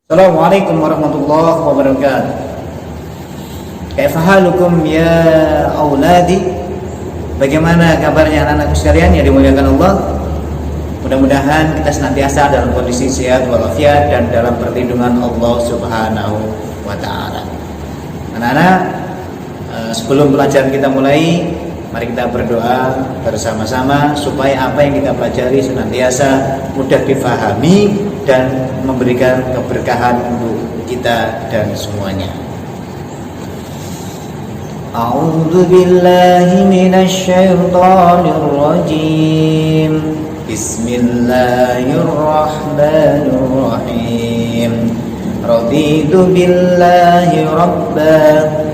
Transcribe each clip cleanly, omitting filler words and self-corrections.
Assalamualaikum warahmatullahi wabarakatuh. Kaifa halukum ya auladi? Bagaimana kabarnya anak-anakku sekalian yang dimuliakan Allah? Mudah-mudahan kita senantiasa dalam kondisi sehat walafiat dan dalam perlindungan Allah Subhanahu wa taala. Anak-anak, sebelum pelajaran kita mulai, mari kita berdoa bersama-sama supaya apa yang kita pelajari senantiasa mudah difahami dan memberikan keberkahan untuk kita dan semuanya. A'udzu billahi minasy syaithanir rajim. Bismillahirrahmanirrahim. Raditu billahi rabba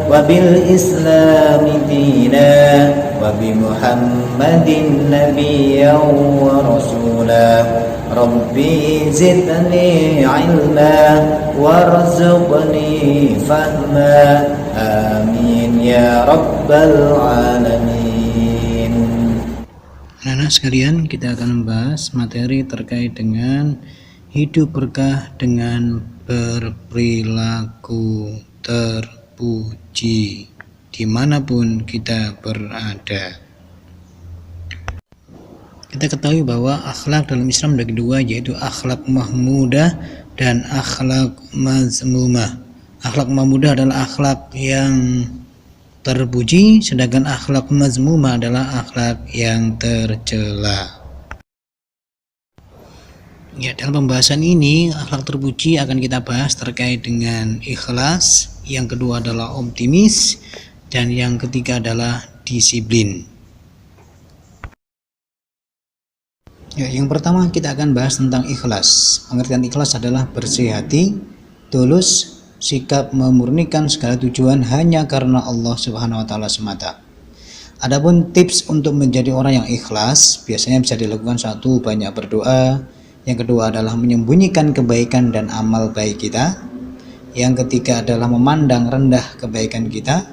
wa bil islami dina wa bi Muhammadin nabiyyan wa rasula. Rabbi zidni ilma warzuqni fahma. Amin ya rabbal alamin. Anak-anak sekalian, kita akan membahas materi terkait dengan hidup berkah dengan berperilaku terpuji dimanapun kita berada. Kita ketahui bahwa akhlak dalam Islam ada dua, yaitu akhlak mahmudah dan akhlak mazmumah. Akhlak mahmudah adalah akhlak yang terpuji, sedangkan akhlak mazmumah adalah akhlak yang tercela. Ya, dalam pembahasan ini akhlak terpuji akan kita bahas terkait dengan ikhlas, yang kedua adalah optimis, dan yang ketiga adalah disiplin. Ya, yang pertama kita akan bahas tentang ikhlas. Pengertian ikhlas adalah bersih hati, tulus, sikap memurnikan segala tujuan hanya karena Allah Subhanahu wa taala semata. Adapun tips untuk menjadi orang yang ikhlas biasanya bisa dilakukan: satu, banyak berdoa; yang kedua adalah menyembunyikan kebaikan dan amal baik kita; yang ketiga adalah memandang rendah kebaikan kita;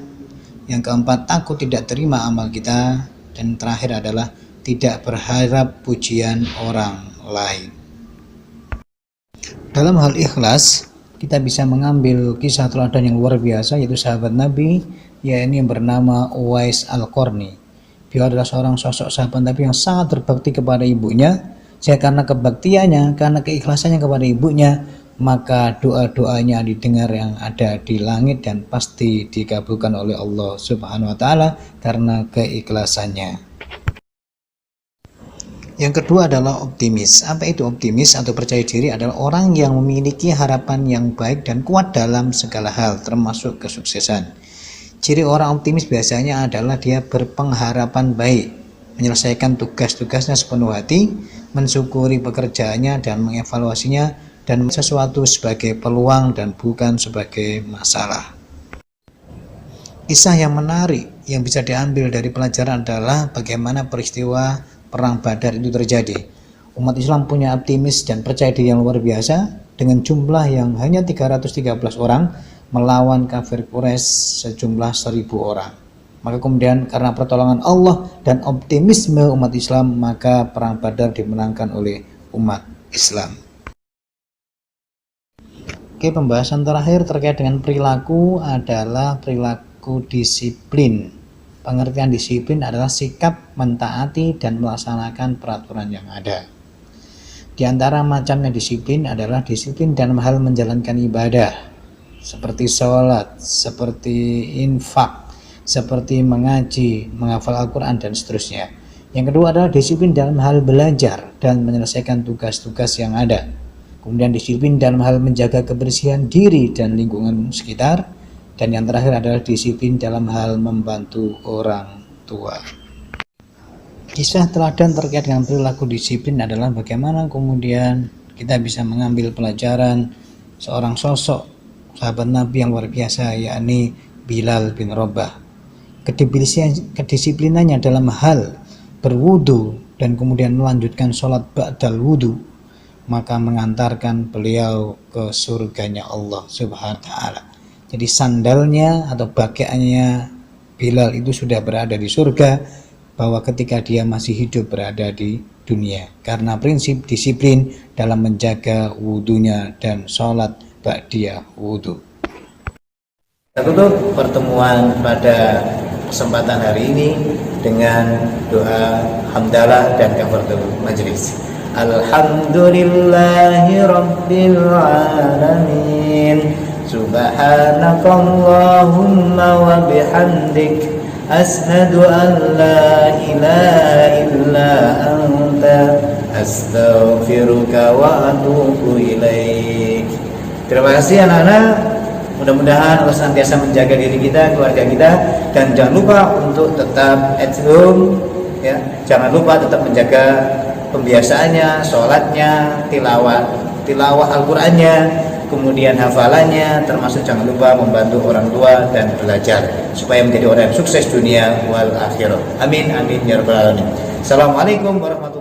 yang keempat, takut tidak terima amal kita; dan terakhir adalah tidak berharap pujian orang lain. Dalam hal ikhlas, kita bisa mengambil kisah teladan yang luar biasa, yaitu sahabat Nabi, yakni yang bernama Uwais Al-Qarni. Beliau adalah seorang sosok sahabat Nabi yang sangat berbakti kepada ibunya, sehingga karena kebaktiannya, karena keikhlasannya kepada ibunya, maka doa-doanya didengar yang ada di langit dan pasti dikabulkan oleh Allah Subhanahu wa taala karena keikhlasannya. Yang kedua adalah optimis. Apa itu optimis atau percaya diri? Adalah orang yang memiliki harapan yang baik dan kuat dalam segala hal, termasuk kesuksesan. Ciri orang optimis biasanya adalah dia berpengharapan baik, menyelesaikan tugas-tugasnya sepenuh hati, mensyukuri pekerjaannya dan mengevaluasinya, dan sesuatu sebagai peluang dan bukan sebagai masalah. Kisah yang menarik yang bisa diambil dari pelajaran adalah bagaimana peristiwa Perang Badar itu terjadi. Umat Islam punya optimis dan percaya diri yang luar biasa, dengan jumlah yang hanya 313 orang melawan kafir Quraisy sejumlah 1000 orang. Maka kemudian karena pertolongan Allah dan optimisme umat Islam, maka Perang Badar dimenangkan oleh umat Islam. Oke, pembahasan terakhir terkait dengan perilaku adalah perilaku disiplin. Pengertian disiplin adalah sikap mentaati dan melaksanakan peraturan yang ada. Di antara macamnya disiplin adalah disiplin dalam hal menjalankan ibadah, seperti sholat, seperti infak, seperti mengaji, menghafal Al-Quran, dan seterusnya. Yang kedua adalah disiplin dalam hal belajar dan menyelesaikan tugas-tugas yang ada. Kemudian disiplin dalam hal menjaga kebersihan diri dan lingkungan sekitar. Dan yang terakhir adalah disiplin dalam hal membantu orang tua. Kisah teladan terkait dengan perilaku disiplin adalah bagaimana kemudian kita bisa mengambil pelajaran seorang sosok sahabat Nabi yang luar biasa, yakni Bilal bin Rabah. Kedisiplinannya dalam hal berwudu dan kemudian melanjutkan sholat ba'dal wudu, maka mengantarkan beliau ke surganya Allah Subhanahu wa taala. Jadi sandalnya atau pakaiannya Bilal itu sudah berada di surga, bahwa ketika dia masih hidup berada di dunia, karena prinsip disiplin dalam menjaga wudunya dan sholat ba'diyah wudu. Kita tutup pertemuan pada kesempatan hari ini dengan doa hamdalah dan kafaratul majlis. Alhamdulillahi rabbil alamin. Subhanakallahumma wa bihamdik, ashhadu an la ilaha illa anta, astaghfiruka wa atubu ilaik. Terima kasih anak-anak. Mudah-mudahan Allah senantiasa menjaga diri kita, keluarga kita, dan jangan lupa untuk tetap at home, ya. Jangan lupa tetap menjaga pembiasaannya, sholatnya, tilawah Al-Qur'annya, kemudian hafalannya, termasuk jangan lupa membantu orang tua dan belajar supaya menjadi orang yang sukses dunia wal akhirah. Amin amin ya rabbal alamin. Assalamualaikum warahmatullahi wabarakatuh.